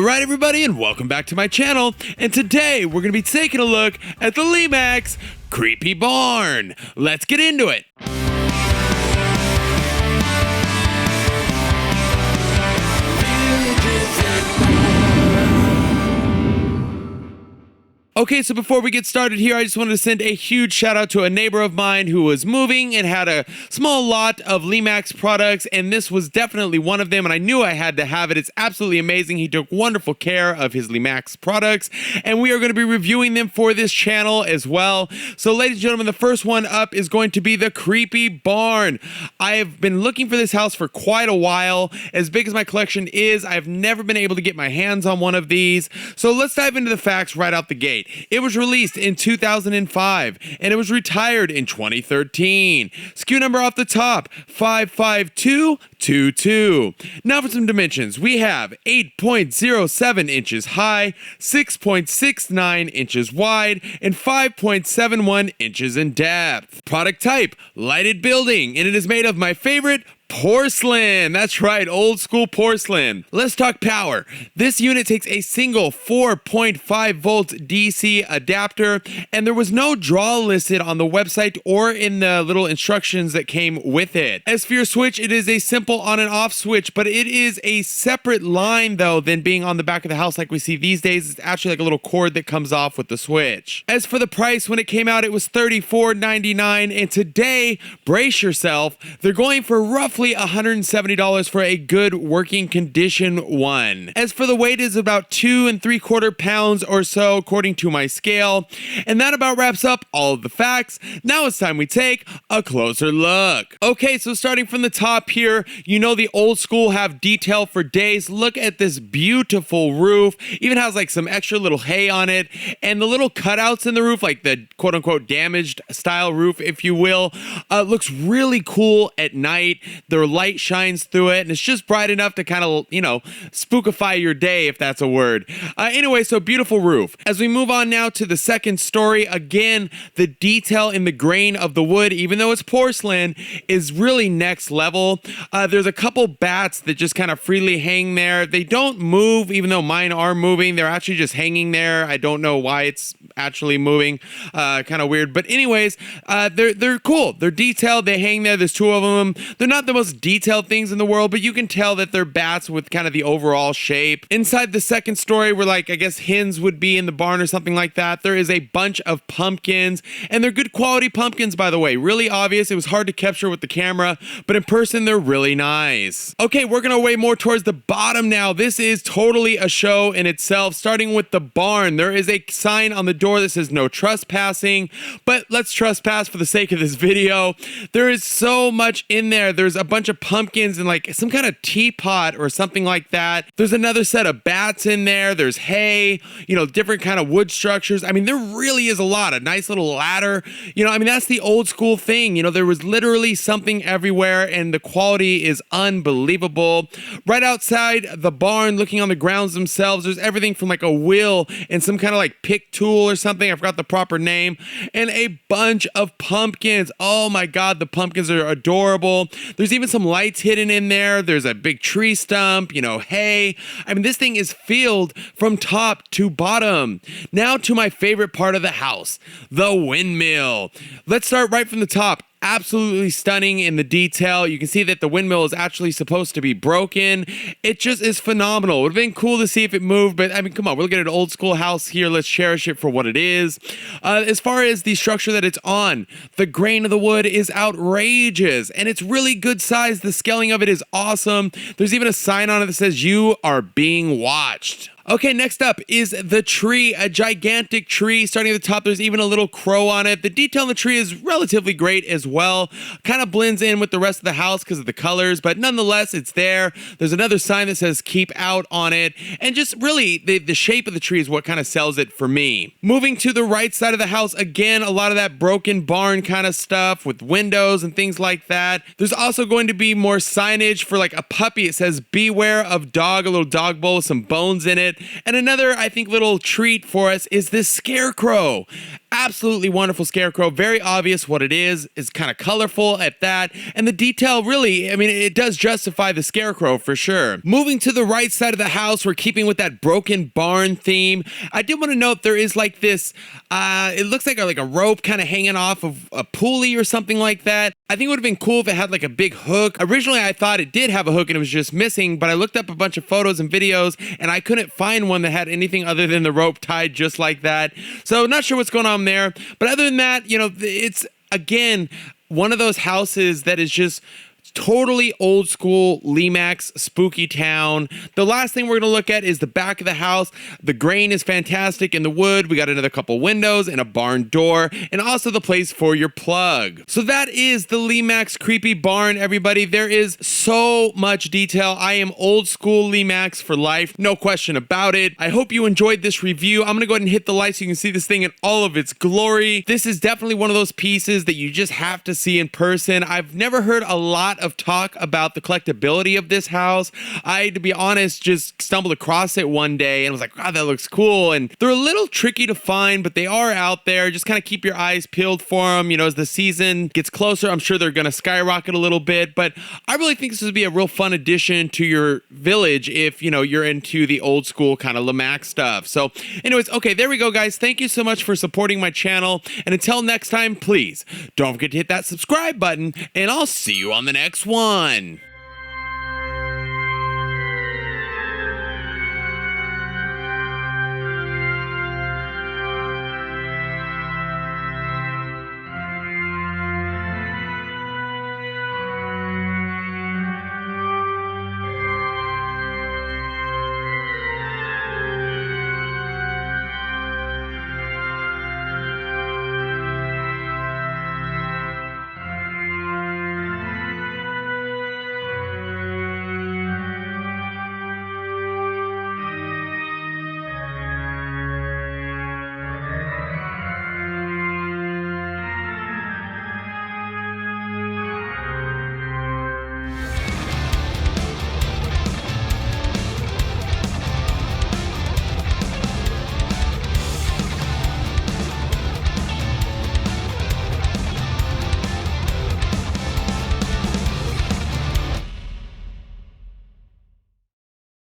Alright everybody, and welcome back to my channel, and today we're going to be taking a look at the Lemax Creepy Barn. Let's get into it. Okay, so before we get started here, I just wanted to send a huge shout out to a neighbor of mine who was moving and had a small lot of Lemax products, and this was definitely one of them, and I knew I had to have it. It's absolutely amazing. He took wonderful care of his Lemax products, and we are going to be reviewing them for this channel as well. So ladies and gentlemen, the first one up is going to be the Creepy Barn. I have been looking for this house for quite a while. As big as my collection is, I've never been able to get my hands on one of these. So let's dive into the facts right out the gate. It was released in 2005 and it was retired in 2013. SKU number off the top, 55222. Now for some dimensions. We have 8.07 inches high, 6.69 inches wide, and 5.71 inches in depth. Product type, lighted building, and it is made of my favorite porcelain. That's right, old school porcelain. Let's talk power. This unit takes a single 4.5 volt DC adapter, and there was no draw listed on the website or in the little instructions that came with it. As for your switch, it is a simple on and off switch, but it is a separate line though than being on the back of the house like we see these days. It's actually like a little cord that comes off with the switch. As for the price, when it came out, it was $34.99, and today, brace yourself, they're going for roughly $170 for a good working condition one. As for the weight, is about 2 3/4 pounds or so according to my scale. And that about wraps up all of the facts. Now it's time we take a closer look. Okay, so starting from the top here, you know the old school have detail for days. Look at this beautiful roof. Even has like some extra little hay on it, and the little cutouts in the roof, like the quote unquote damaged style roof, if you will, looks really cool at night. The light shines through it, and it's just bright enough to kind of, you know, spookify your day, if that's a word. Anyway, so beautiful roof. As we move on now to the second story, again, the detail in the grain of the wood, even though it's porcelain, is really next level. There's a couple bats that just kind of freely hang there. They don't move, even though mine are moving. They're actually just hanging there. I don't know why it's actually moving. Kind of weird. But anyways, they're cool. They're detailed. They hang there. There's 2 of them. They're not the most detailed things in the world, but you can tell that they're bats with kind of the overall shape. Inside the second story, where like I guess hens would be in the barn or something like that, there is a bunch of pumpkins, and they're good quality pumpkins, by the way. Really obvious. It was hard to capture with the camera, but in person they're really nice. Okay, we're gonna way more towards the bottom now. This is totally a show in itself. Starting with the barn, there is a sign on the door that says no trespassing, but let's trespass for the sake of this video. There is so much in there. There's a bunch of pumpkins and like some kind of teapot or something like that. There's another set of bats in there. There's hay, you know, different kind of wood structures. I mean, there really is a lot. A nice little ladder. You know, I mean, that's the old school thing. You know, there was literally something everywhere, and the quality is unbelievable. Right outside the barn, looking on the grounds themselves, there's everything from like a wheel and some kind of like pick tool or something. I forgot the proper name. And a bunch of pumpkins. Oh my God, the pumpkins are adorable. There's even some lights hidden in there. There's a big tree stump, you know, hay. I mean, this thing is filled from top to bottom. Now to my favorite part of the house, the windmill. Let's start right from the top. Absolutely stunning in the detail. You can see that the windmill is actually supposed to be broken. It just is phenomenal. It would have been cool to see if it moved, but I mean, come on, we're looking at an old school house here. Let's cherish it for what it is. As far as the structure that it's on, the grain of the wood is outrageous, and it's really good size. The scaling of it is awesome. There's even a sign on it that says you are being watched. Okay, next up is the tree, a gigantic tree. Starting at the top, there's even a little crow on it. The detail on the tree is relatively great as well. Kind of blends in with the rest of the house because of the colors, but nonetheless, it's there. There's another sign that says keep out on it. And just really, the shape of the tree is what kind of sells it for me. Moving to the right side of the house, again, a lot of that broken barn kind of stuff with windows and things like that. There's also going to be more signage for like a puppy. It says beware of dog, a little dog bowl with some bones in it. And another, I think, little treat for us is this scarecrow. Absolutely wonderful scarecrow. Very obvious what it is. It's kind of colorful at that. And the detail really, I mean, it does justify the scarecrow for sure. Moving to the right side of the house, we're keeping with that broken barn theme. I did want to note there is like this, it looks like a rope kind of hanging off of a pulley or something like that. I think it would have been cool if it had like a big hook. Originally, I thought it did have a hook and it was just missing, but I looked up a bunch of photos and videos and I couldn't find one that had anything other than the rope tied just like that. So not sure what's going on there. But other than that, you know, it's again one of those houses that is just totally old school Lemax spooky town. The last thing we're going to look at is the back of the house. The grain is fantastic in the wood. We got another couple windows and a barn door and also the place for your plug. So that is the Lemax Creepy Barn, everybody. There is so much detail. I am old school Lemax for life. No question about it. I hope you enjoyed this review. I'm going to go ahead and hit the like so you can see this thing in all of its glory. This is definitely one of those pieces that you just have to see in person. I've never heard a lot of talk about the collectability of this house. I, to be honest, just stumbled across it one day and was like, wow, that looks cool. And they're a little tricky to find, but they are out there. Just kind of keep your eyes peeled for them. You know, as the season gets closer, I'm sure they're going to skyrocket a little bit, but I really think this would be a real fun addition to your village if, you know, you're into the old school kind of Lemax stuff. So anyways, okay, there we go, guys. Thank you so much for supporting my channel. And until next time, please don't forget to hit that subscribe button and I'll see you on the next one.